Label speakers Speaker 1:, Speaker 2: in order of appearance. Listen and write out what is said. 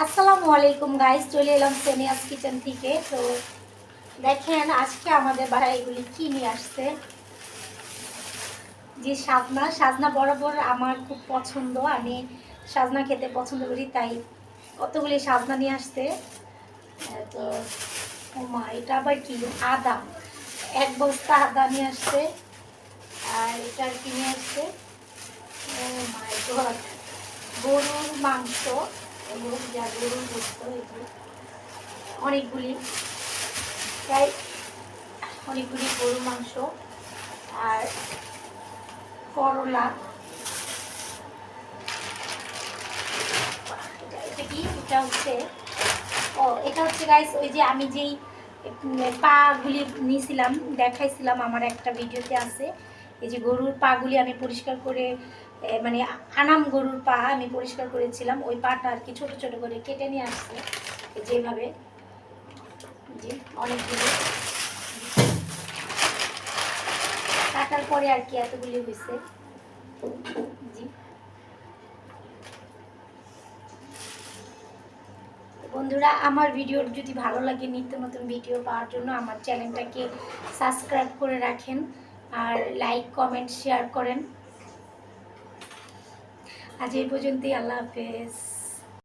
Speaker 1: আসসালামু আলাইকুম গাইস, চলে এলাম সোনিয়াস কিচেন থেকে। তো দেখেন আজকে আমাদের বাসায় এগুলি কি নিয়ে আসছে। যে সাজনা সাজনা বরাবর আমার খুব পছন্দ, আমি সাজনা খেতে পছন্দ করি, তাই কতগুলি সাজনা নিয়ে আসছে। তো ও মা, এটা আবার কি? আদা, এক বস্তা আদা নিয়ে আসছে। আর এটা আর কি নিয়ে আসছে? ও মাই গড, গরুর মাংস এবং যা গরুর গোস্ত, অনেকগুলি, প্রায় অনেকগুলি গরুর মাংস আর করলা। এটা কি? এটা হচ্ছে, এটা হচ্ছে গাইস ওই যে আমি যেই পাগুলি নিয়েছিলাম, দেখাইছিলাম, আমার একটা ভিডিওতে আছে। এই যে গরুর পাগুলি আমি পরিষ্কার করে, মানে আনাম গরুর পা আমি পরিষ্কার করেছিলাম, ওই পাটা আর কি ছোট ছোট করে কেটে নিয়ে আসছে যেভাবে। যে অনেকগুলি কাটার পরে আর কি এতগুলি হয়েছে। জি বন্ধুরা, আমার ভিডিও যদি ভালো লাগে, নিত্য নতুন ভিডিও পাওয়ার জন্য আমার চ্যানেলটাকে সাবস্ক্রাইব করে রাখেন আর লাইক কমেন্ট শেয়ার করেন। আজ এই পর্যন্তই, আল্লাহ হাফেজ।